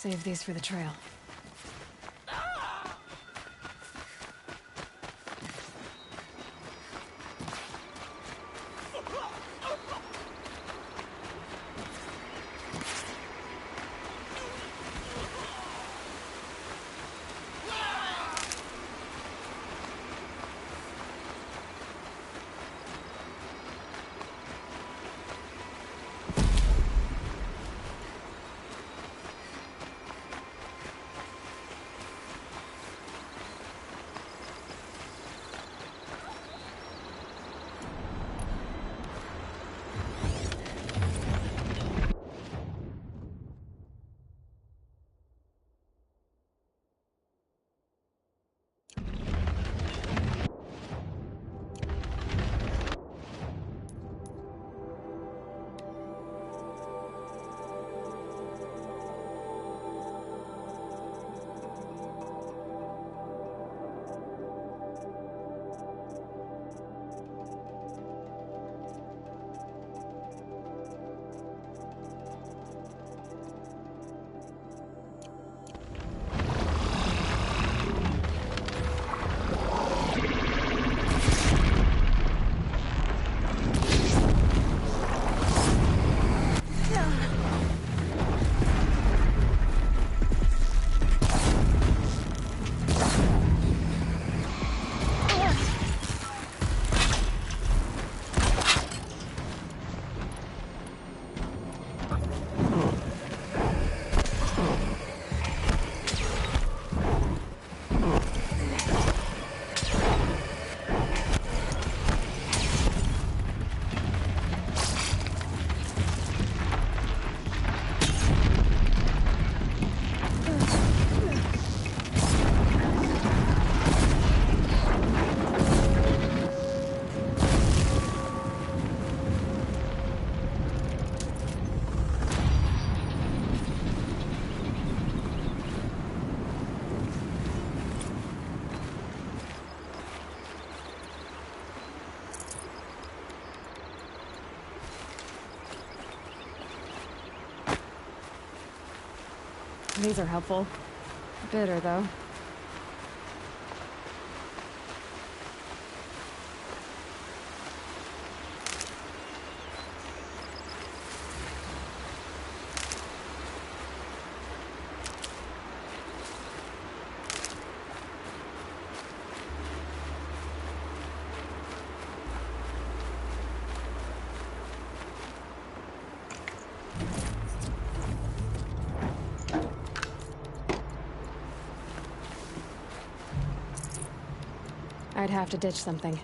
Save these for the trail. These are helpful. Bitter, though. I'd have to ditch something.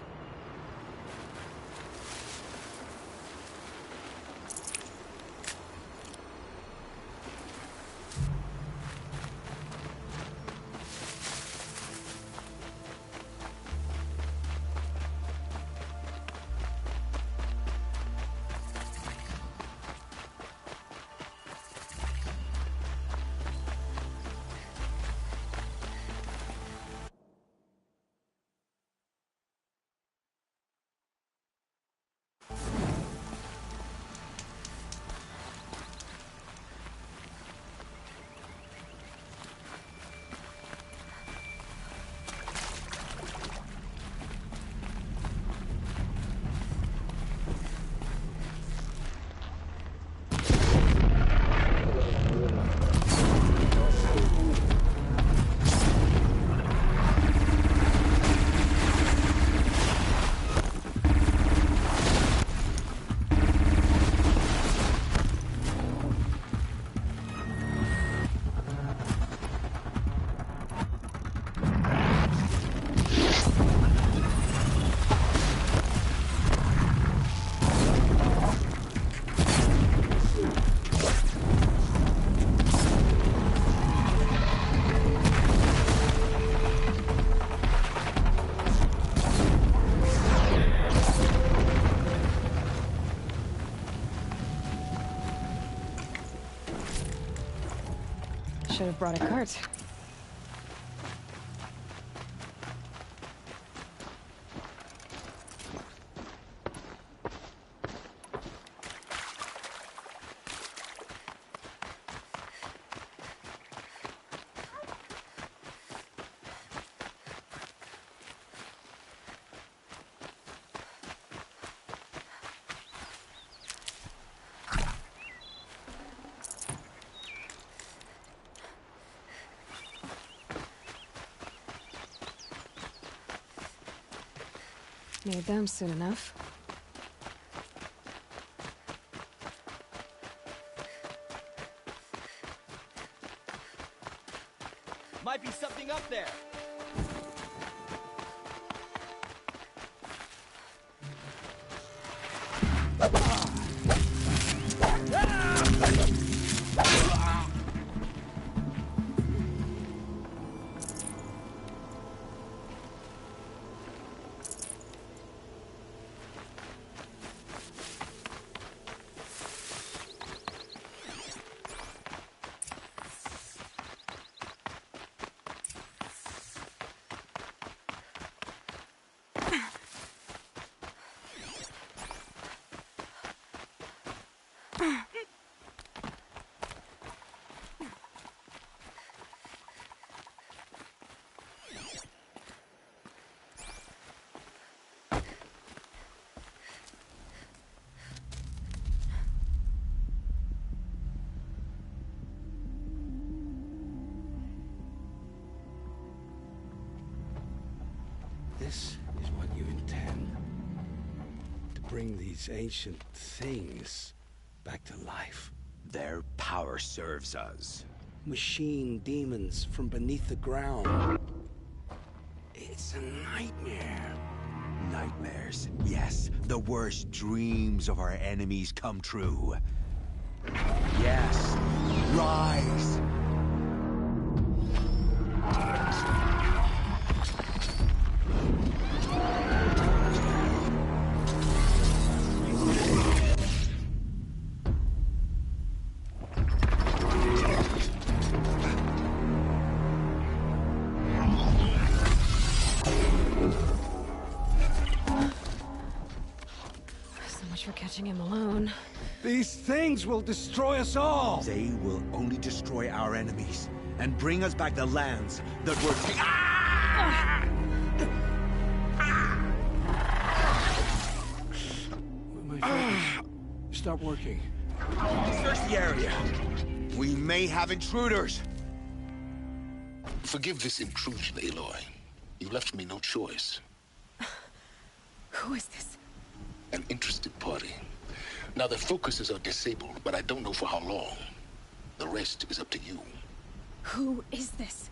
Should have brought a cart. Need them soon enough. Might be something up there. This is what you intend? To bring these ancient things back to life? Their power serves us. Machine demons from beneath the ground. It's a nightmare. Nightmares, yes. The worst dreams of our enemies come true. Yes. Rise! So much for catching him alone. These things will destroy us all! They will only destroy our enemies and bring us back the lands that were My focus. Stop working. Search the area. We may have intruders. Forgive this intrusion, Aloy. You left me no choice. Who is this? An interested party. Now their focuses are disabled, but I don't know for how long. The rest is up to you. Who is this?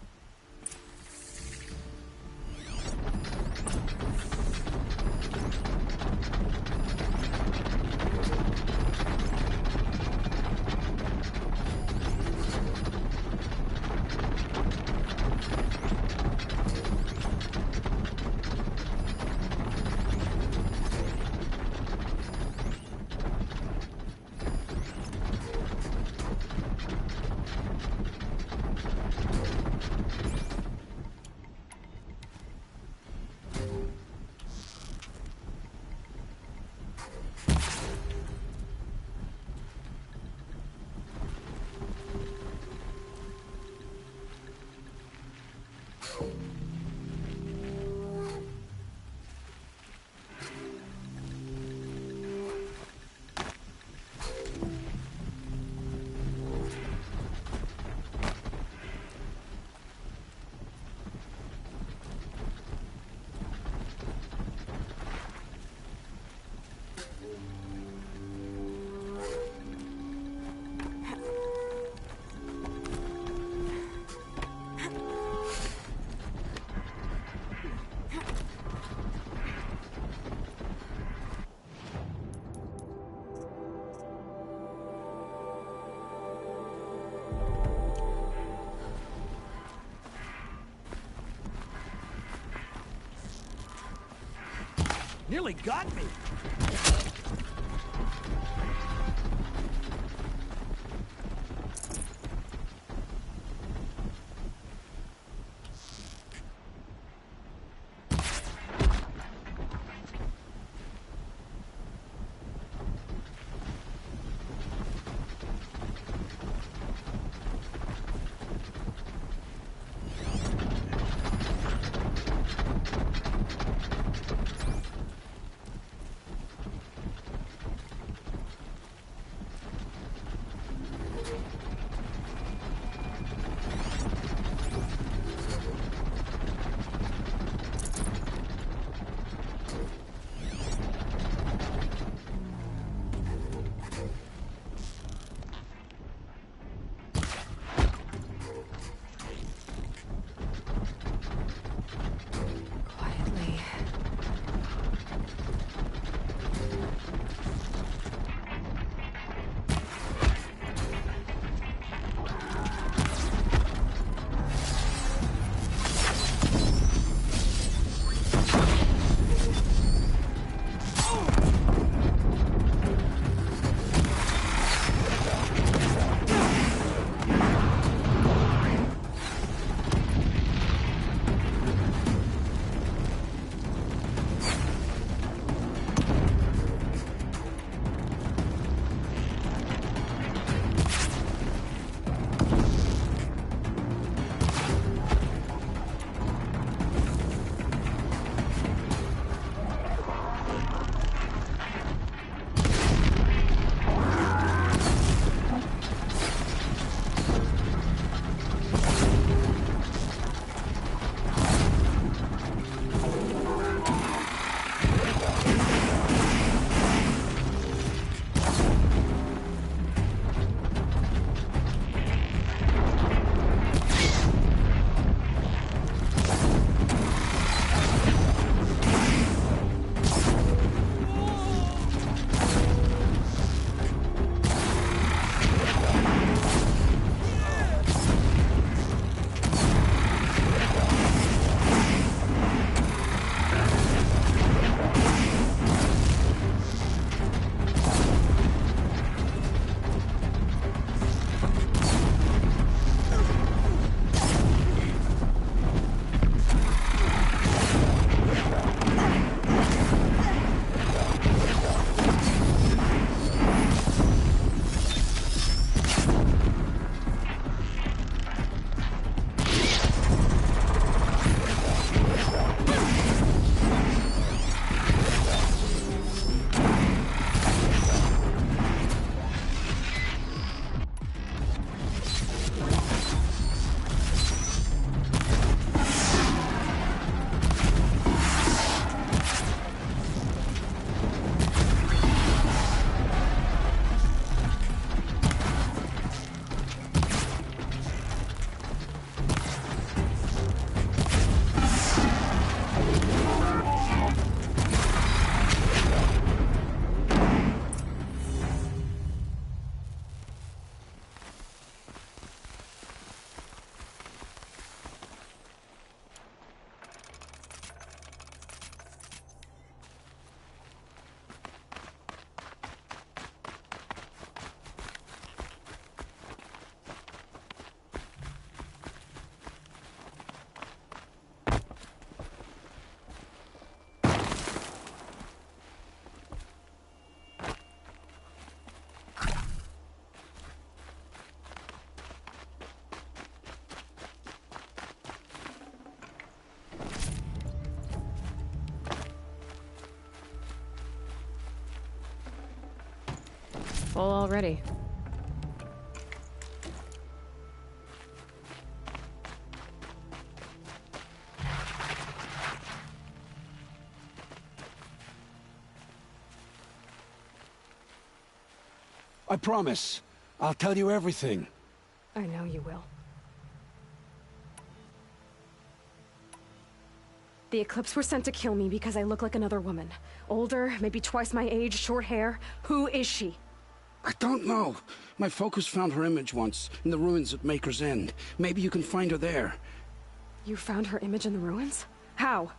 Nearly got me. Full already. I promise. I'll tell you everything. I know you will. The Eclipse were sent to kill me because I look like another woman. Older, maybe twice my age, short hair. Who is she? I don't know. My focus found her image once, in the ruins at Maker's End. Maybe you can find her there. You found her image in the ruins? How?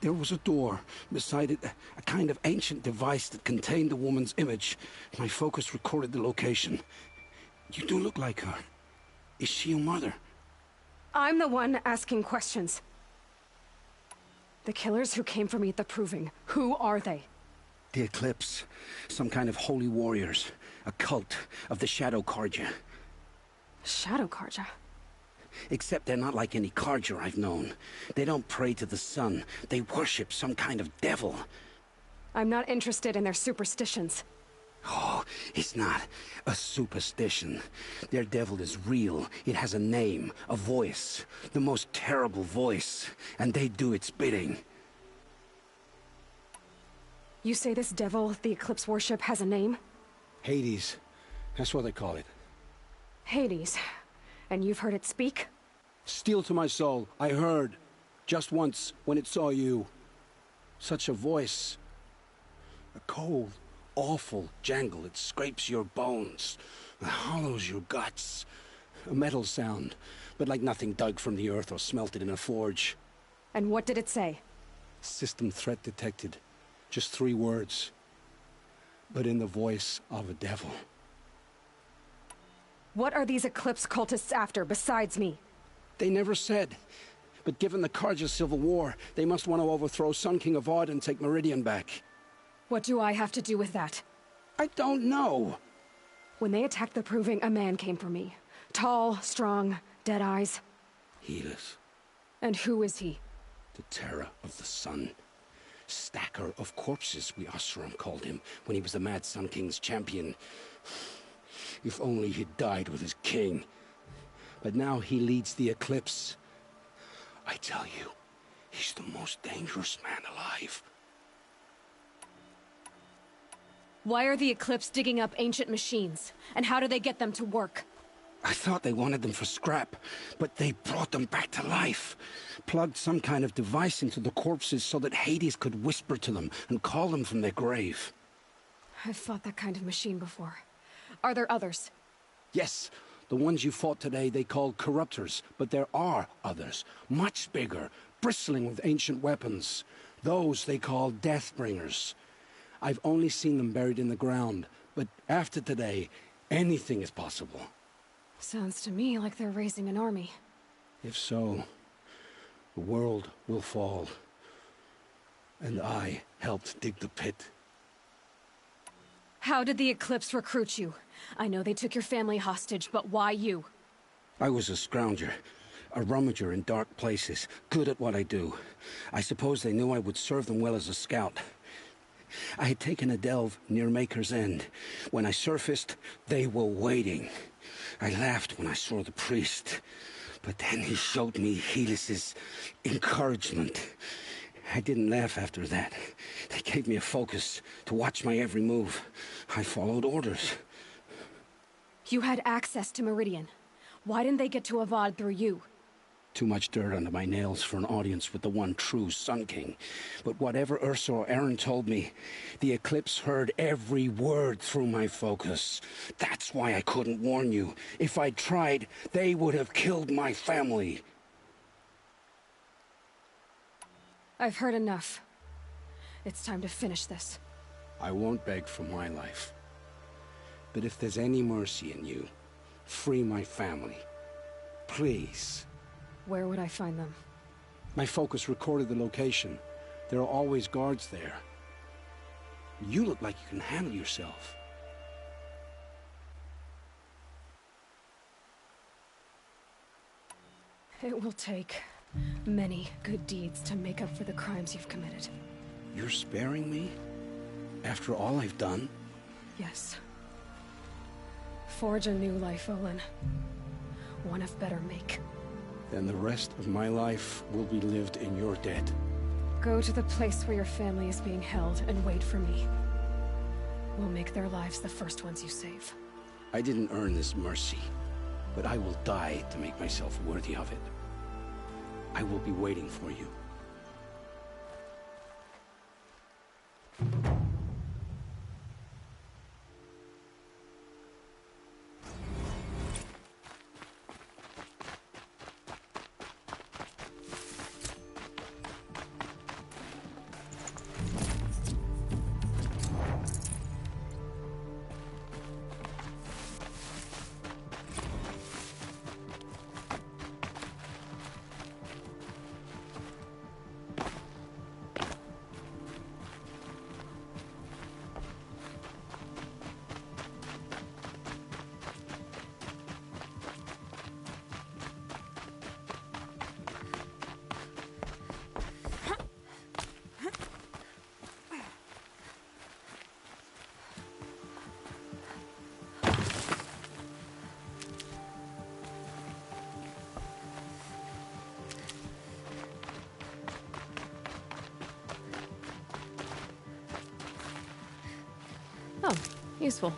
There was a door. Beside it, a kind of ancient device that contained the woman's image. My focus recorded the location. You do look like her. Is she your mother? I'm the one asking questions. The killers who came for me at the Proving, who are they? The Eclipse. Some kind of holy warriors. A cult of the Shadow Carja. Shadow Carja? Except they're not like any Carja I've known. They don't pray to the sun. They worship some kind of devil. I'm not interested in their superstitions. Oh, it's not a superstition. Their devil is real. It has a name, a voice. The most terrible voice. And they do its bidding. You say this devil the Eclipse worship has a name? Hades. That's what they call it. Hades. And you've heard it speak? Steel to my soul, I heard. Just once, when it saw you. Such a voice. A cold, awful jangle. It scrapes your bones. It hollows your guts. A metal sound, but like nothing dug from the earth or smelted in a forge. And what did it say? System threat detected. Just 3 words. But in the voice of a devil. What are these Eclipse cultists after, besides me? They never said. But given the Carja civil war, they must want to overthrow Sun King Avad and take Meridian back. What do I have to do with that? I don't know. When they attacked the Proving, a man came for me. Tall, strong, dead eyes. Helis, And who is he? the terror of the sun. Stacker of corpses, we Oseram called him, when he was the Mad Sun King's champion. If only he'd died with his king. But now he leads the Eclipse. I tell you, he's the most dangerous man alive. Why are the Eclipse digging up ancient machines? And how do they get them to work? I thought they wanted them for scrap, but they brought them back to life. Plugged some kind of device into the corpses so that Hades could whisper to them and call them from their grave. I've fought that kind of machine before. Are there others? Yes, the ones you fought today they called Corruptors, but there are others, much bigger, bristling with ancient weapons. Those they call Deathbringers. I've only seen them buried in the ground, but after today, anything is possible. Sounds to me like they're raising an army. If so, the world will fall. And I helped dig the pit. How did the Eclipse recruit you? I know they took your family hostage, but why you? I was a scrounger, a rummager in dark places, good at what I do. I suppose they knew I would serve them well as a scout. I had taken a delve near Maker's End. When I surfaced, they were waiting. I laughed when I saw the priest, but then he showed me Helis's encouragement. I didn't laugh after that. They gave me a focus to watch my every move. I followed orders. You had access to Meridian. Why didn't they get to Avad through you? Too much dirt under my nails for an audience with the one true Sun King. But whatever Ursa or Eren told me, the Eclipse heard every word through my focus. That's why I couldn't warn you. If I'd tried, they would have killed my family. I've heard enough. It's time to finish this. I won't beg for my life. But if there's any mercy in you, free my family. Please. Where would I find them? My focus recorded the location. There are always guards there. You look like you can handle yourself. It will take many good deeds to make up for the crimes you've committed. You're sparing me? After all I've done? Yes. forge a new life, Olin. One of better make. Then the rest of my life will be lived in your debt. Go to the place where your family is being held and wait for me. We'll make their lives the first ones you save. I didn't earn this mercy, but I will die to make myself worthy of it. I will be waiting for you. Oh, useful.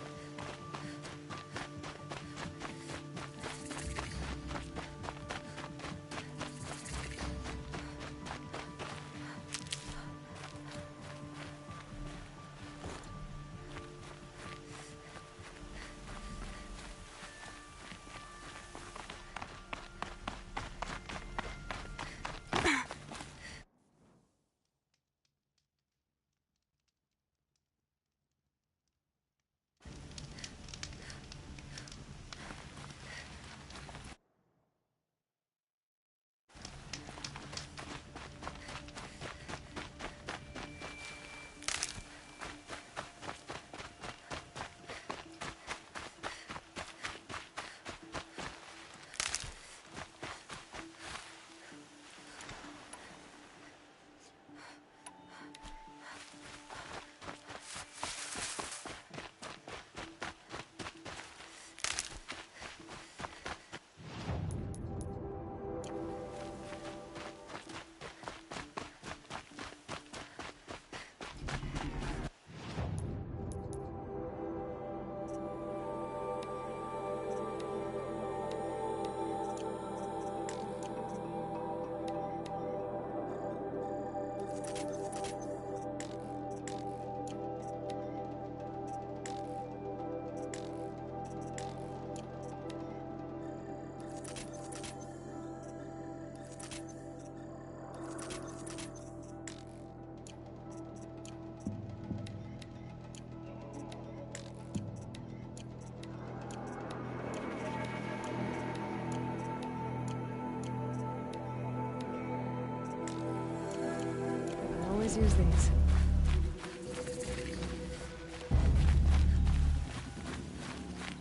Always use these.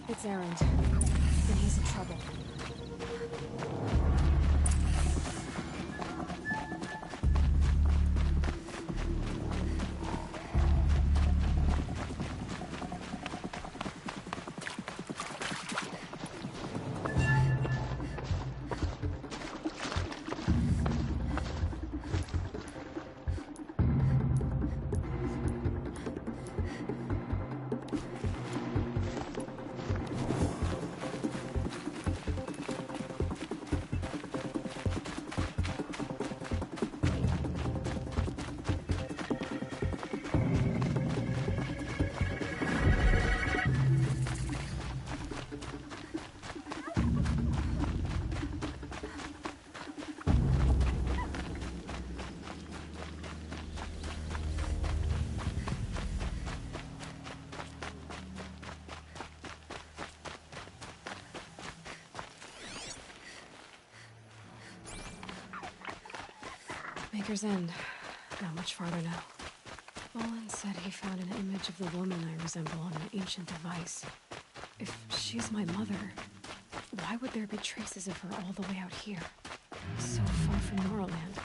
It's Erend. And he's in trouble. Maker's End. Not much farther now. Olin said he found an image of the woman I resemble on an ancient device. If she's my mother, why would there be traces of her all the way out here? So far from Norland.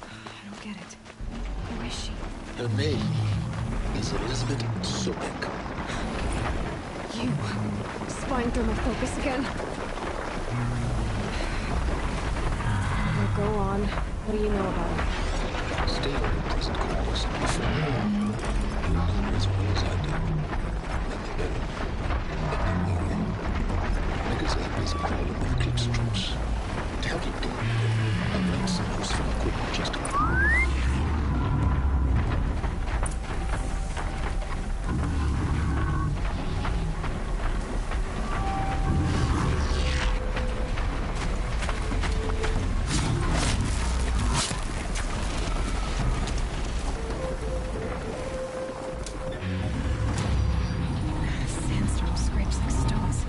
I don't get it. Who is she? Her name is Elizabeth Sobek. You. spine through my focus again. Well, go on. What do you know about it? Stay on your present course and be fair. You know her as well as I do. Nothing better. Nothing more. Niggas ain't busy calling with Eclipse troops. To help you do it, I'm not supposed to quit just to... Sandstorm scrapes like stones.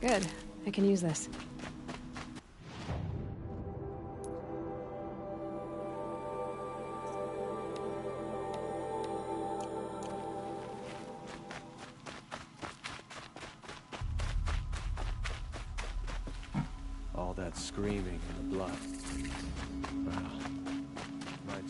Good. I can use this. All that screaming and the blood. Well, my turn.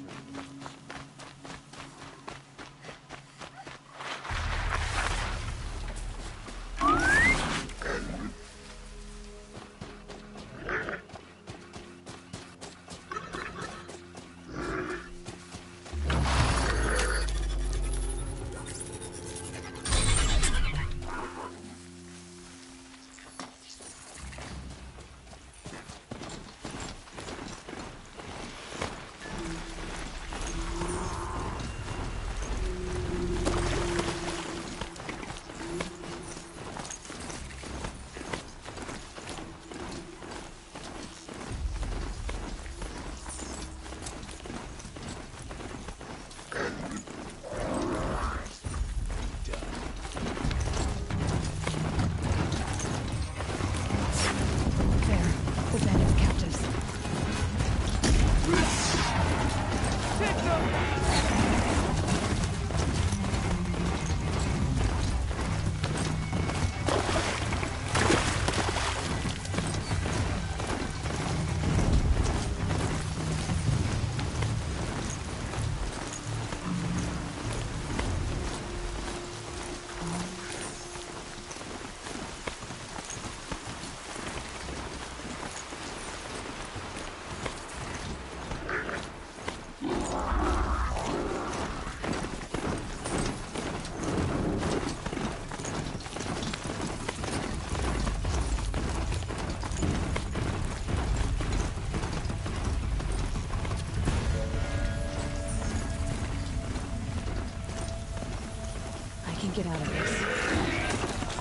get out of this.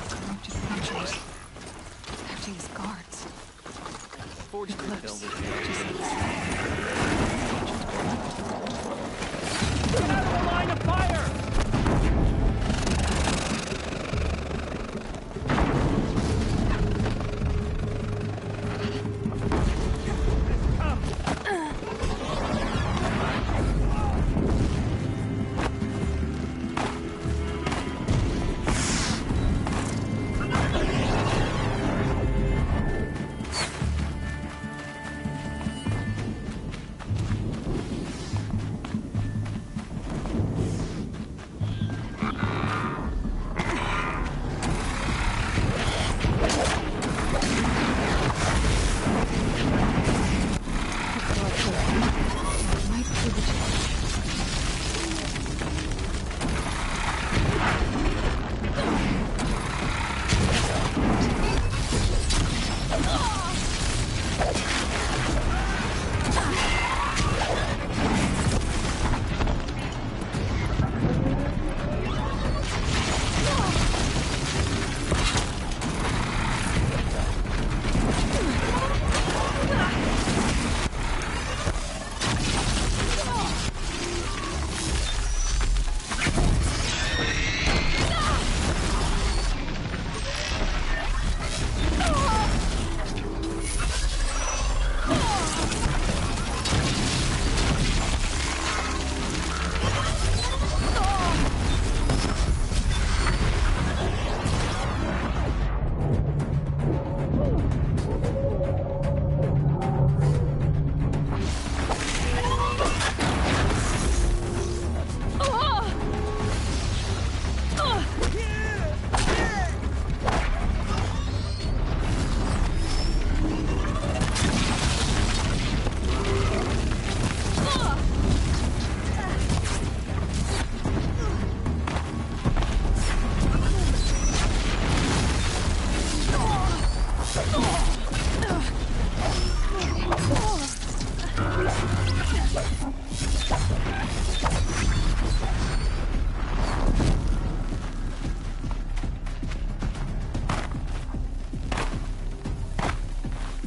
Corrupted creatures. Acting as guards. Forged the Eclipse. building. Just like Get out of the line of fire! might prove a challenge.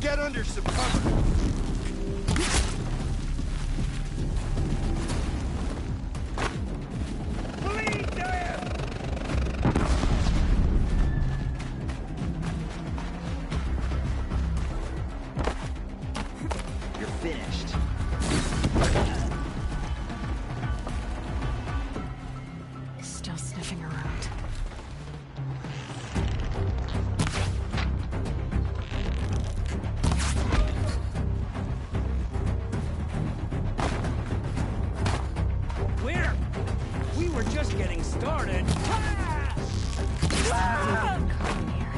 Get under some cover! Bleed them! You're finished. Still sniffing around. Where? We were just getting started. Ah! Ah! Getting caught in here.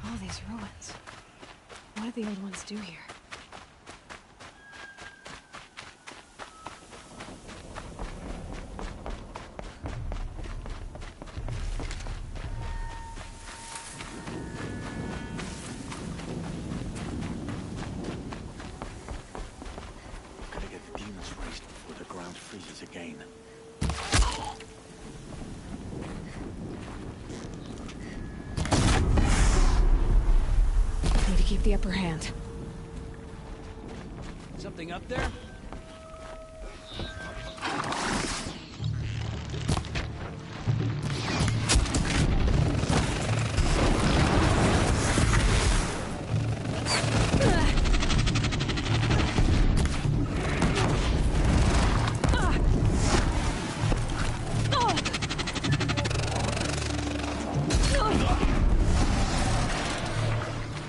All these ruins. What did the old ones do here? Gotta get the demons raised before the ground freezes again. Need to keep the upper hand. Something up there?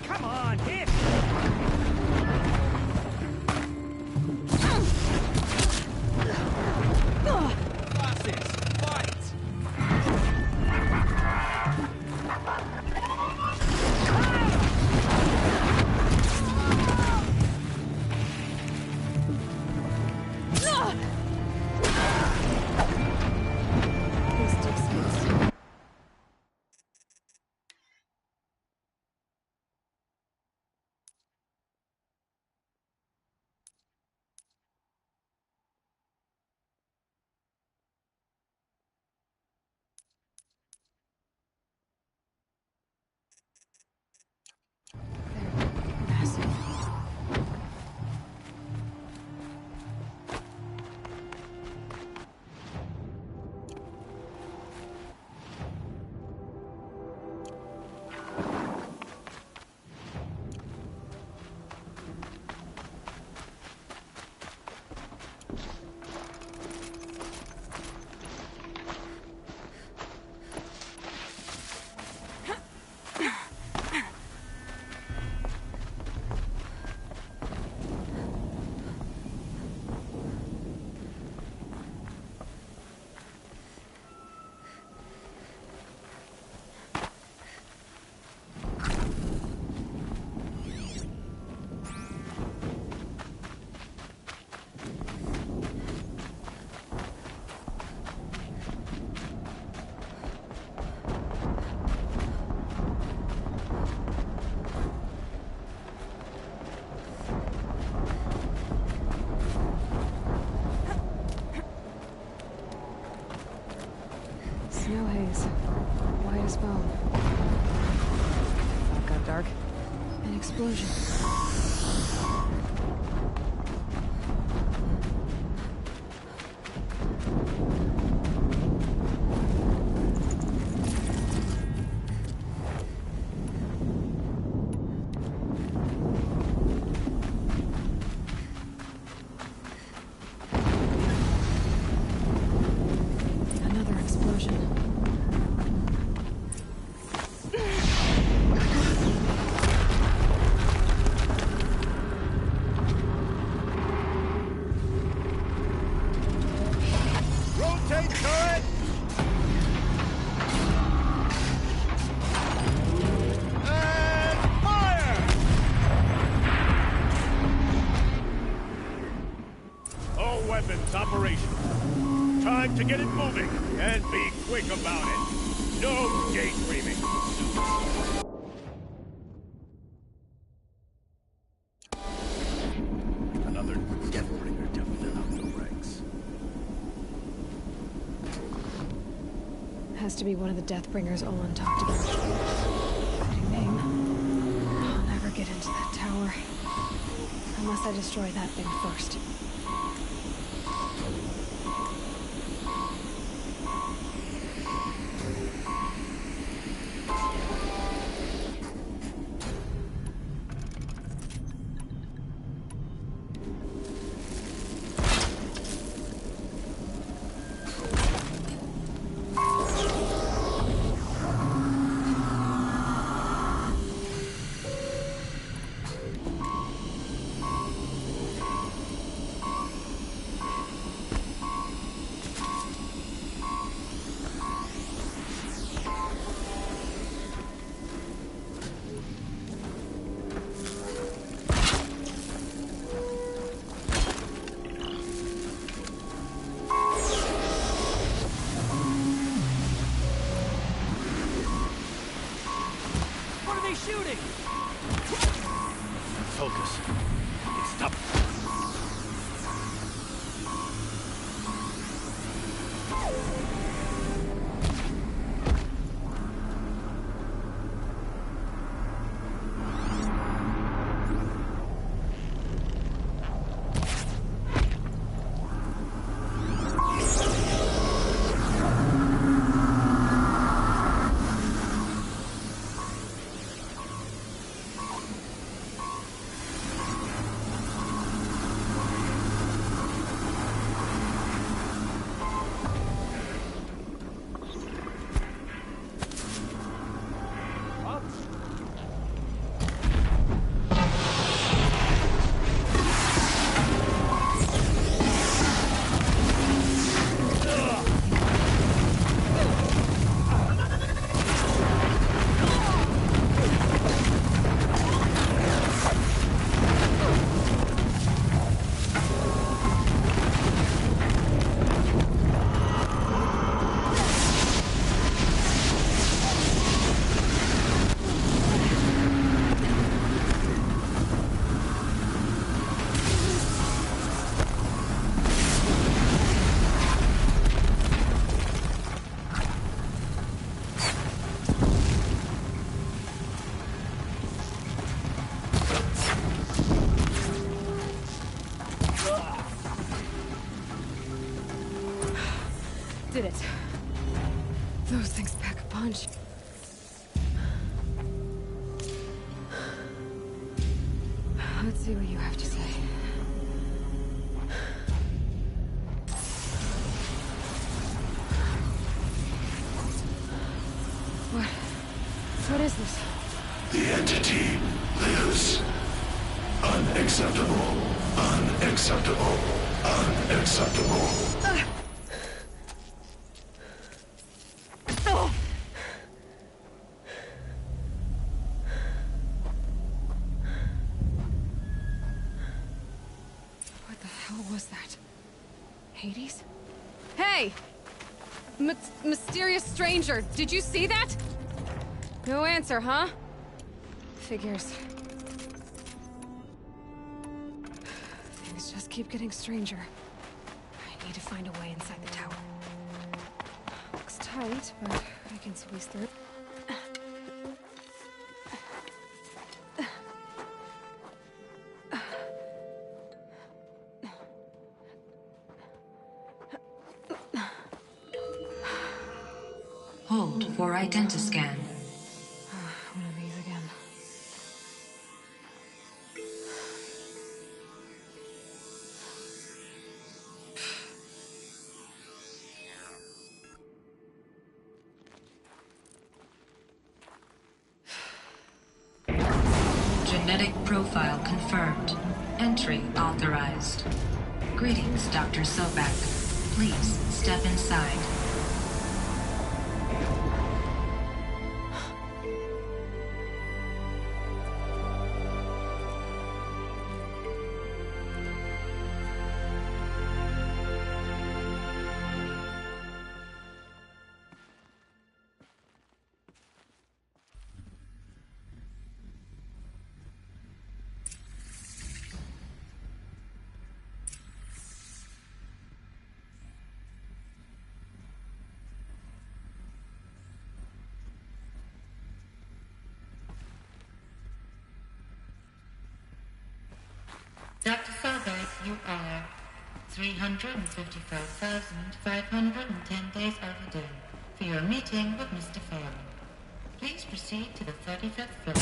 Come on, hit! his phone. That got dark. An explosion. Another explosion. Rotate turret! And fire! All weapons operational. Time to get it moving, and be quick about it. No daydreaming. Another Deathbringer jumping out the ranks. Has to be one of the Deathbringers Olin talked about. Fitting name. I'll never get into that tower. Unless I destroy that thing first. What are they shooting? Focus. Stop. Did it. Those things pack a punch. Let's see what you have to say. What is this? The entity lives. Unacceptable. Unacceptable. Unacceptable. What the hell was that? Hades? Hey! Mysterious stranger, did you see that? No answer, huh? Figures. Things just keep getting stranger. I need to find a way inside the tower. Looks tight, but I can squeeze through. Hold for identiscan. One of these again. Genetic profile confirmed. Entry authorized. Greetings, Dr. Sobek. Please step inside. Dr. Sobek, you are 355,510 days overdue for your meeting with Mr. Fairley. Please proceed to the 35th floor.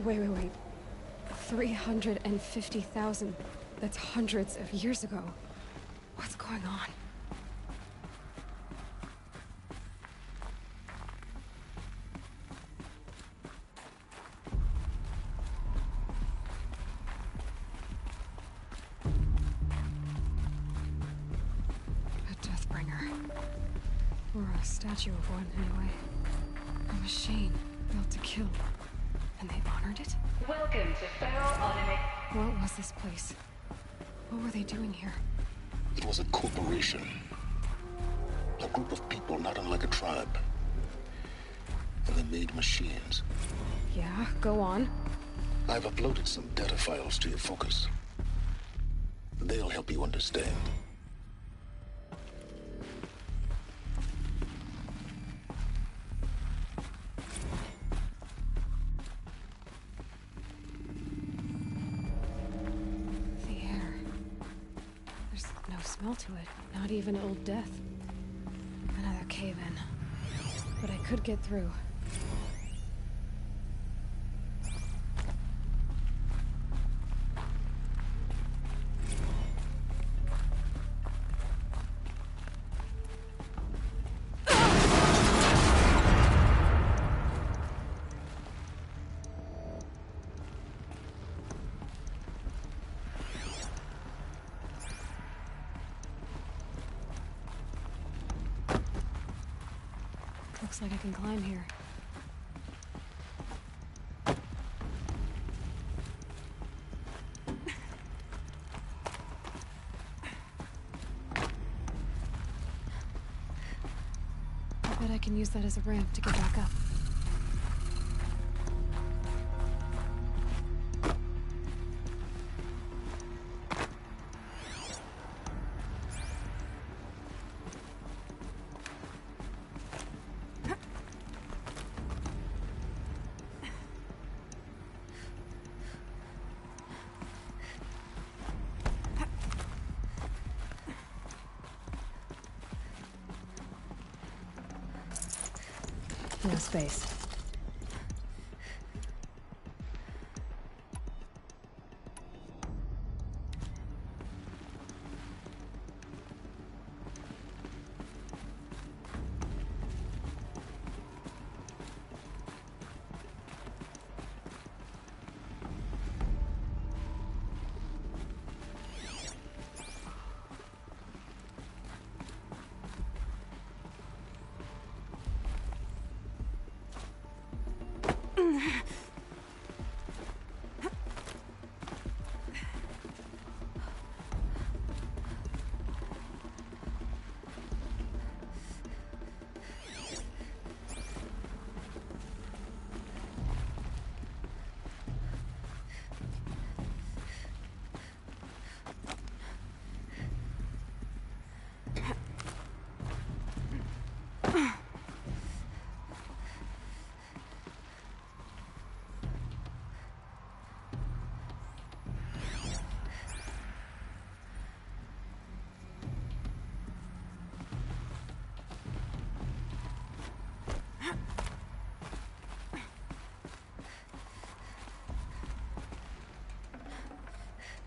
Wait. 350,000. That's hundreds of years ago. What's going on? Or a statue of one, anyway. A machine built to kill. And they honored it? Welcome to Feral Automic. What was this place? What were they doing here? It was a corporation. A group of people not unlike a tribe. And they made machines. Yeah, go on. I've uploaded some data files to your focus. They'll help you understand. Smell to it. Not even Old Death. Another cave-in. But I could get through. Looks like I can climb here. I bet I can use that as a ramp to get back up. No space.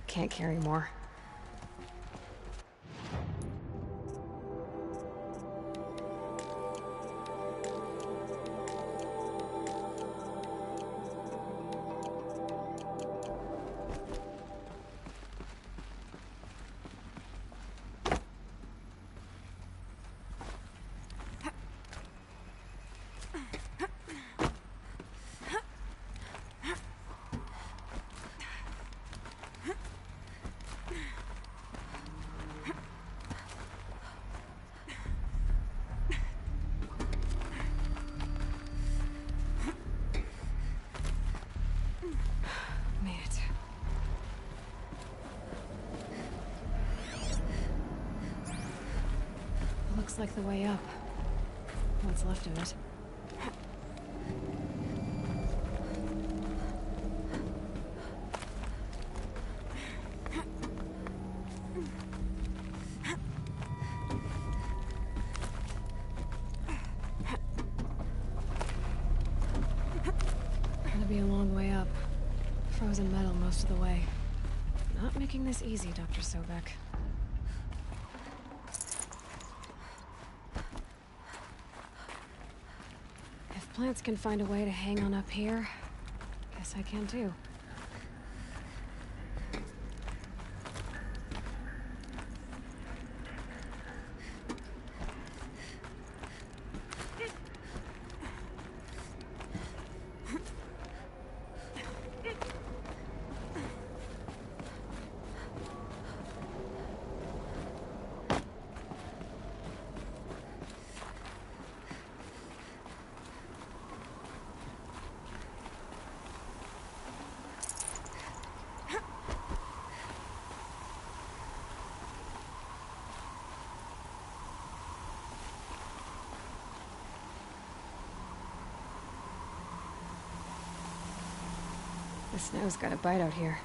Can't carry more. Looks like the way up. What's left of it. Gonna be a long way up. Frozen metal most of the way. Not making this easy, Dr. Sobek. If plants can find a way to hang on up here, guess I can too. The snow's got a bite out here.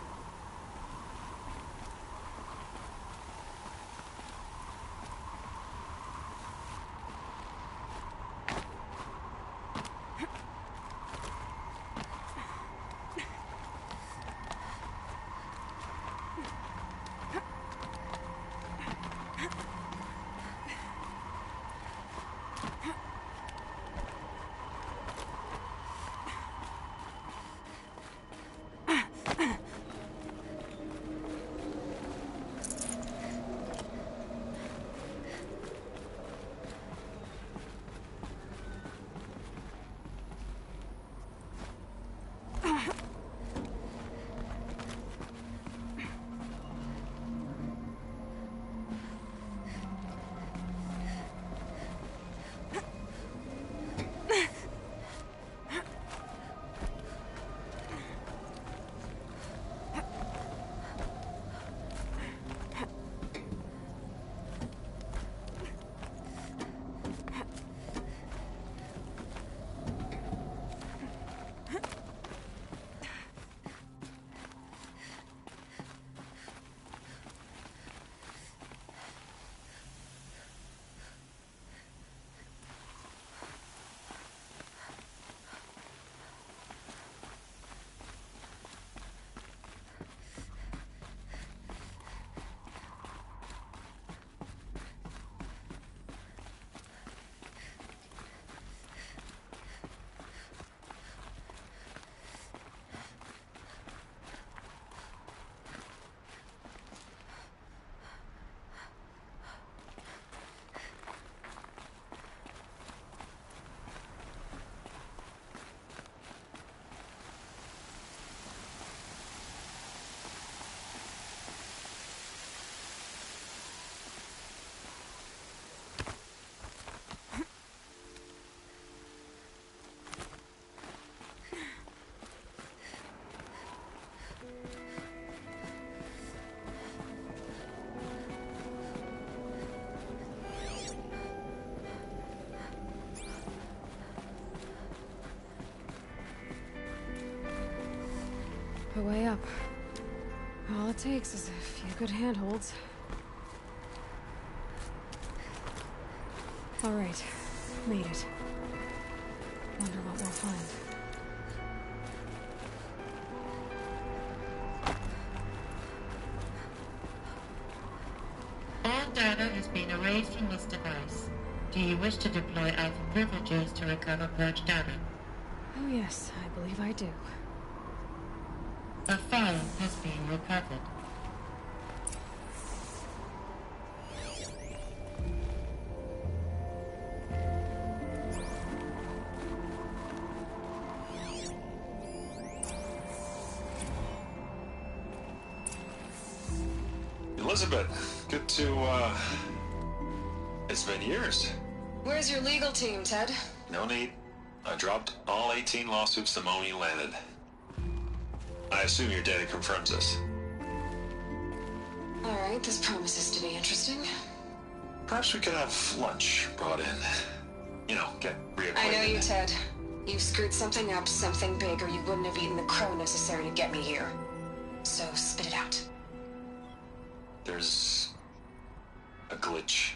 A way up. All it takes is a few good handholds. All right, made it. Wonder what we'll find. data is being erased from this device. Do you wish to deploy Alpha privileges to recover purged data? Oh yes, I believe I do. A file has been recovered. Elizabeth, good to, it's been years. Where's your legal team, Ted? No need. I dropped all 18 lawsuits the moment you landed. I assume your data confirms this. Alright, this promises to be interesting. Perhaps we could have lunch brought in. You know, get reacquainted. I know you, Ted. You've screwed something up, something big, or you wouldn't have eaten the crow necessary to get me here. So, spit it out. There's a glitch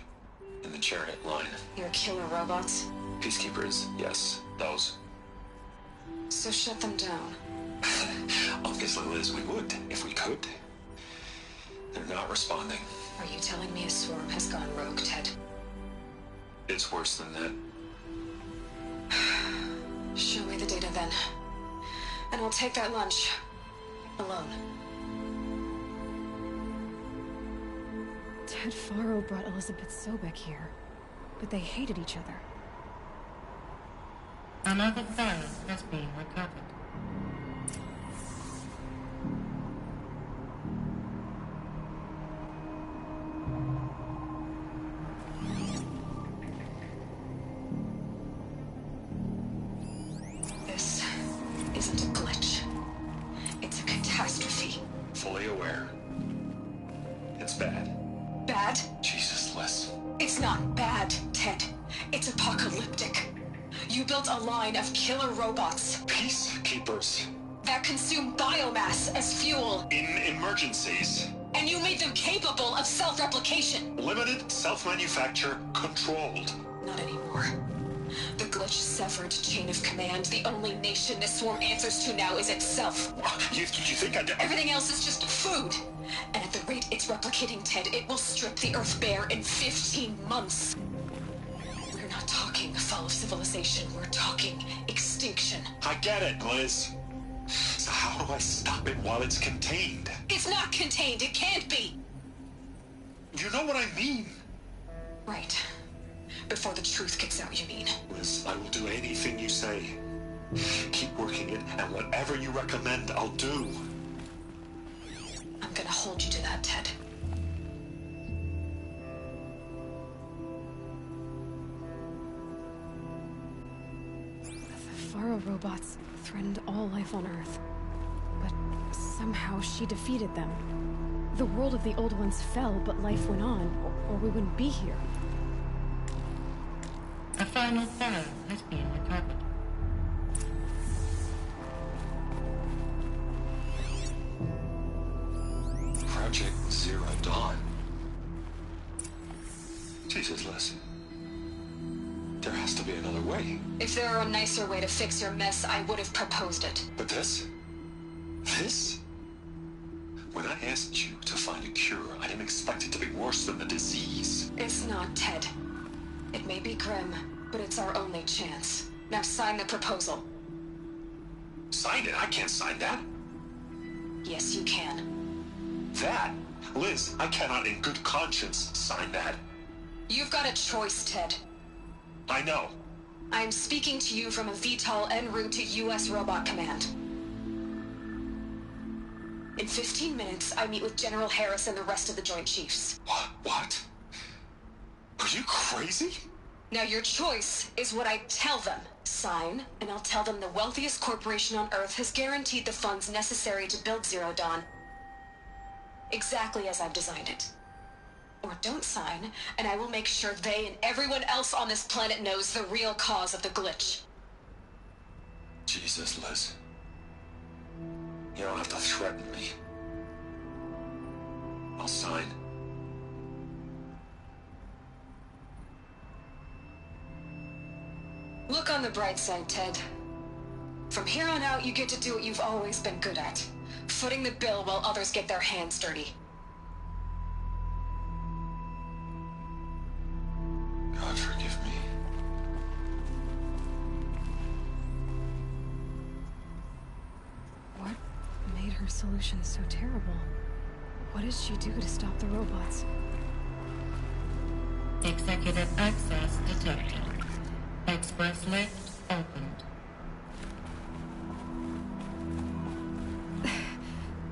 in the chariot line. Your killer robots? Peacekeepers, yes, those. So shut them down. Obviously, Liz, we would, if we could. They're not responding. Are you telling me a swarm has gone rogue, Ted? It's worse than that. Show me the data then. And I'll take that lunch. Alone. Ted Faro brought Elizabeth Sobek here, but they hated each other. Another file has been recovered. This isn't a glitch. It's a catastrophe. Fully aware. It's bad. Bad? Jesus, Liz. It's not bad, Ted. It's apocalyptic. You built a line of killer robots Peacekeepers. that consume biomass as fuel, In emergencies. and you made them capable of self-replication. Limited, self-manufacture, controlled. Not anymore. The glitch severed chain of command. The only nation this swarm answers to now is itself. You think I did? Everything else is just food. And at the rate it's replicating, Ted, it will strip the Earth bare in 15 months. We're not talking fall of civilization. We're talking extinction. I get it, Liz. So how do I stop it while it's contained? It's not contained. It can't be. You know what I mean? Right. Before the truth gets out, you mean? Liz, I will do anything you say. Keep working it, and whatever you recommend, I'll do. I'm gonna hold you to that, Ted. The Faro robots threatened all life on Earth. But somehow she defeated them. The world of the old ones fell, but life went on, or we wouldn't be here. A final file has been recovered. Project Zero Dawn. Jesus, Liz. There has to be another way. If there were a nicer way to fix your mess, I would have proposed it. But this? This? When I asked you to find a cure, I didn't expect it to be worse than the disease. It's not, Ted. It may be grim, but it's our only chance. Now sign the proposal. Sign it? I can't sign that. Yes, you can. That? Liz, I cannot in good conscience sign that. You've got a choice, Ted. I know. I'm speaking to you from a VTOL en route to U.S. Robot Command. In 15 minutes, I meet with General Harris and the rest of the Joint Chiefs. What? Are you crazy? Now your choice is what I tell them. Sign, and I'll tell them the wealthiest corporation on Earth has guaranteed the funds necessary to build Zero Dawn. Exactly as I've designed it. Or don't sign, and I will make sure they and everyone else on this planet knows the real cause of the glitch. Jesus, Liz. You don't have to threaten me. I'll sign. Look on the bright side, Ted. From here on out, you get to do what you've always been good at. Footing the bill while others get their hands dirty. solution's so terrible? What did she do to stop the robots? Executive access detected. Express lift opened.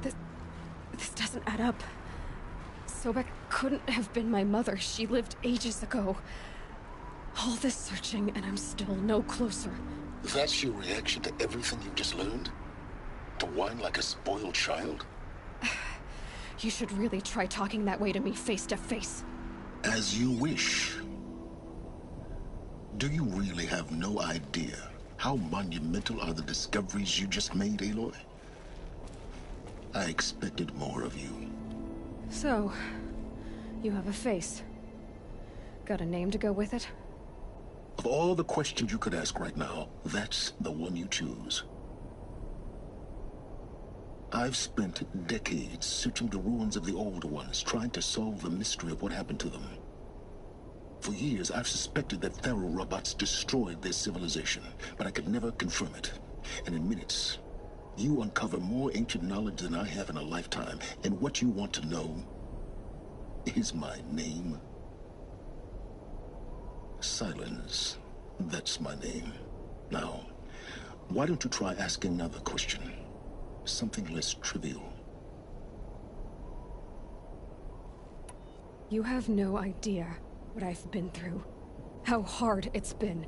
This doesn't add up. Sobek couldn't have been my mother. She lived ages ago. All this searching, and I'm still no closer. That's your reaction to everything you've just learned? To whine like a spoiled child? You should really try talking that way to me face to face. As you wish. Do you really have no idea how monumental are the discoveries you just made, Aloy? I expected more of you. So, you have a face. Got a name to go with it? Of all the questions you could ask right now, that's the one you choose. I've spent decades searching the ruins of the older ones, trying to solve the mystery of what happened to them. For years, I've suspected that Faro robots destroyed their civilization, but I could never confirm it. And in minutes, you uncover more ancient knowledge than I have in a lifetime, and what you want to know is my name. Silence. That's my name. Now, why don't you try asking another question? Something less trivial. You have no idea what I've been through. How hard it's been.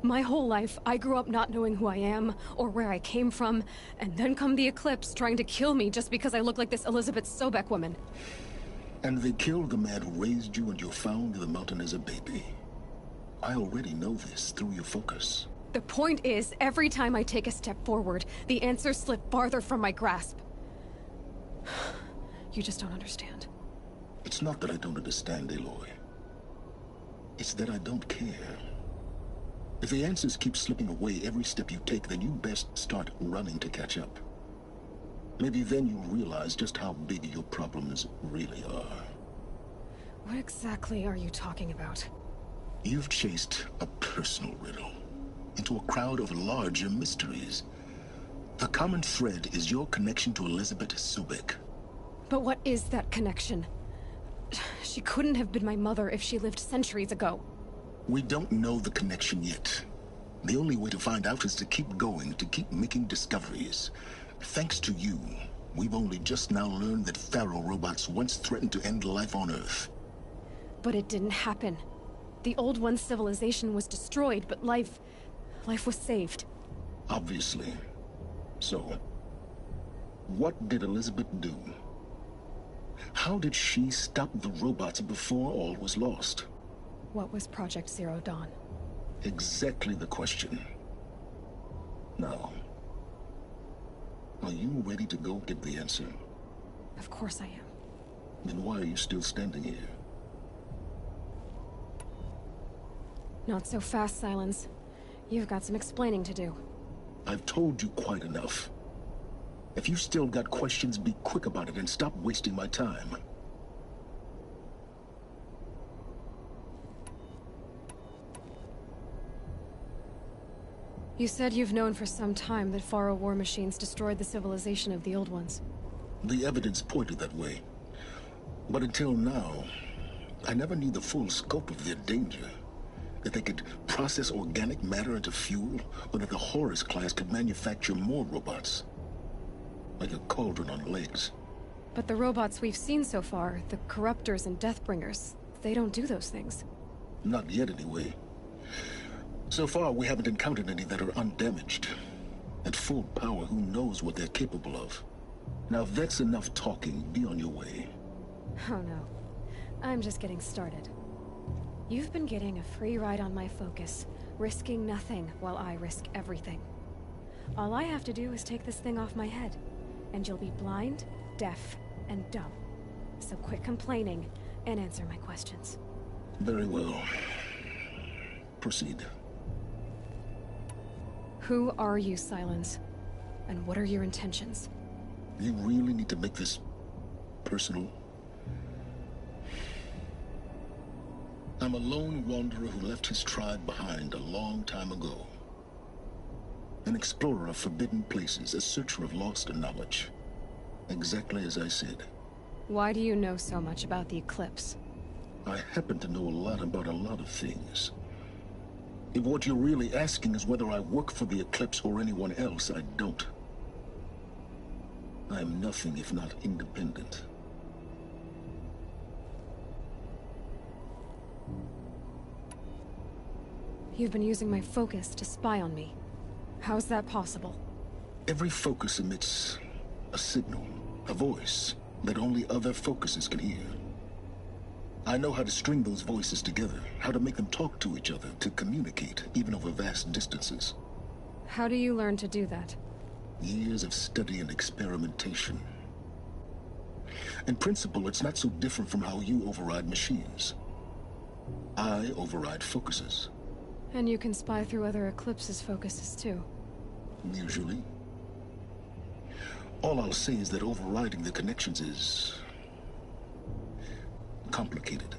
My whole life, I grew up not knowing who I am, or where I came from, and then come the Eclipse trying to kill me just because I look like this Elizabeth Sobek woman. And they killed the man who raised you and you found in the mountain as a baby. I already know this through your focus. The point is, every time I take a step forward, the answers slip farther from my grasp. You just don't understand. It's not that I don't understand, Aloy. It's that I don't care. If the answers keep slipping away every step you take, then you best start running to catch up. Maybe then you'll realize just how big your problems really are. What exactly are you talking about? You've chased a personal riddle into a crowd of larger mysteries. The common thread is your connection to Elizabeth Sobek. But what is that connection? She couldn't have been my mother if she lived centuries ago. We don't know the connection yet. The only way to find out is to keep going, to keep making discoveries. Thanks to you, we've only just now learned that Faro robots once threatened to end life on Earth. But it didn't happen. The Old One's civilization was destroyed, but life was saved. Obviously. So, what did Elizabeth do? How did she stop the robots before all was lost? What was Project Zero Dawn? Exactly the question. Now, are you ready to go get the answer? Of course I am. Then why are you still standing here? Not so fast, Silence. You've got some explaining to do. I've told you quite enough. If you've still got questions, be quick about it and stop wasting my time. You said you've known for some time that Faro war machines destroyed the civilization of the Old Ones. The evidence pointed that way. But until now, I never knew the full scope of their danger. That they could process organic matter into fuel, or that the Horus class could manufacture more robots. Like a cauldron on legs. But the robots we've seen so far, the Corruptors and Deathbringers, they don't do those things. Not yet, anyway. So far, we haven't encountered any that are undamaged. At full power, who knows what they're capable of? Now, if that's enough talking, be on your way. Oh no. I'm just getting started. You've been getting a free ride on my focus, risking nothing while I risk everything. All I have to do is take this thing off my head, and you'll be blind, deaf, and dumb. So quit complaining and answer my questions. Very well. Proceed. Who are you, Silence? And what are your intentions? You really need to make this personal? I'm a lone wanderer who left his tribe behind a long time ago. An explorer of forbidden places, a searcher of lost knowledge. Exactly as I said. Why do you know so much about the eclipse? I happen to know a lot about a lot of things. If what you're really asking is whether I work for the Eclipse or anyone else, I don't. I am nothing if not independent. You've been using my focus to spy on me. How's that possible? Every focus emits a signal, a voice, that only other focuses can hear. I know how to string those voices together, how to make them talk to each other, to communicate, even over vast distances. How do you learn to do that? Years of study and experimentation. In principle, it's not so different from how you override machines. I override focuses. And you can spy through other Eclipse's focuses too. Usually. All I'll say is that overriding the connections is complicated.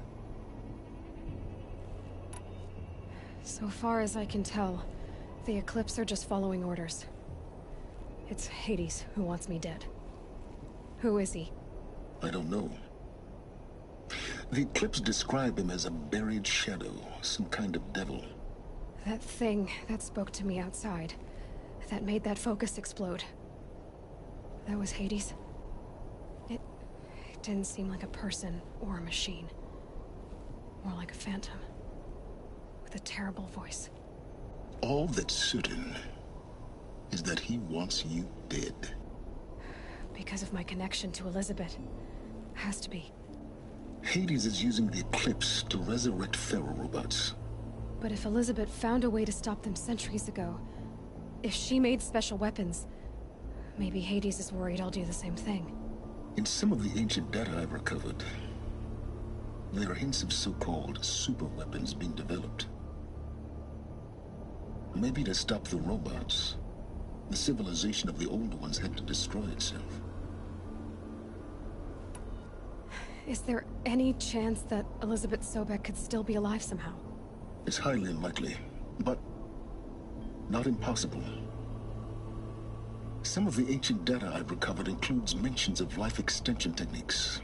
So far as I can tell, the Eclipse are just following orders. It's Hades who wants me dead. Who is he? I don't know. The Eclipse describe him as a buried shadow, some kind of devil. That thing that spoke to me outside, that made that focus explode. That was Hades. It didn't seem like a person or a machine. More like a phantom. With a terrible voice. All that's certain is that he wants you dead. Because of my connection to Elizabeth. Has to be. Hades is using the Eclipse to resurrect ferrorobots. But if Elizabeth found a way to stop them centuries ago, if she made special weapons, maybe Hades is worried I'll do the same thing. In some of the ancient data I've recovered, there are hints of so-called super weapons being developed. Maybe to stop the robots, the civilization of the old ones had to destroy itself. Is there any chance that Elizabeth Sobek could still be alive somehow? It's highly unlikely, but not impossible. Some of the ancient data I've recovered includes mentions of life extension techniques.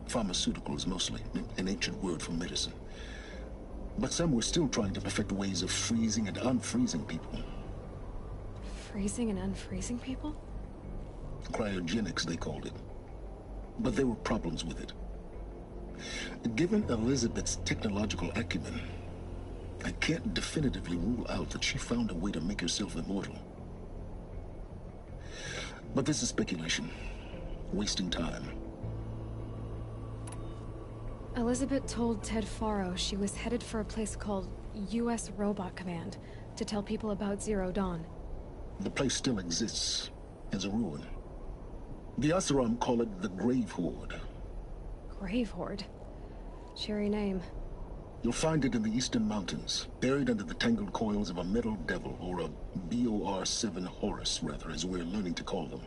Pharmaceuticals mostly, an ancient word for medicine. But some were still trying to perfect ways of freezing and unfreezing people. Freezing and unfreezing people? Cryogenics, they called it. But there were problems with it. Given Elizabeth's technological acumen, I can't definitively rule out that she found a way to make herself immortal. But this is speculation. Wasting time. Elizabeth told Ted Faro she was headed for a place called U.S. Robot Command to tell people about Zero Dawn. The place still exists, as a ruin. The Oseram call it the Grave Horde. Grave Horde? Cheery name. You'll find it in the Eastern Mountains, buried under the tangled coils of a metal devil, or a BOR-7 Horus, rather, as we're learning to call them.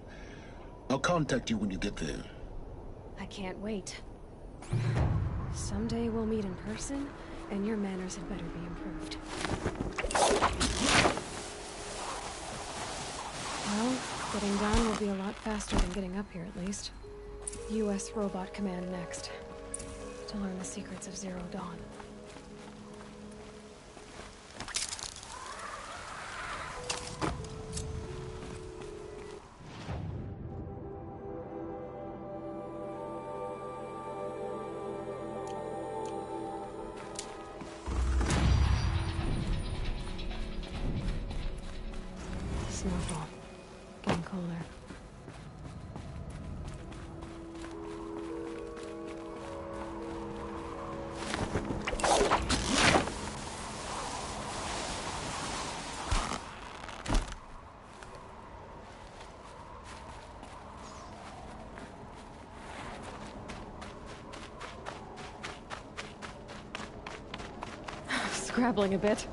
I'll contact you when you get there. I can't wait. Someday we'll meet in person, and your manners had better be improved. Well, getting down will be a lot faster than getting up here, at least. U.S. Robot Command next. To learn the secrets of Zero Dawn. Snowfall. Getting colder. Scrabbling a bit.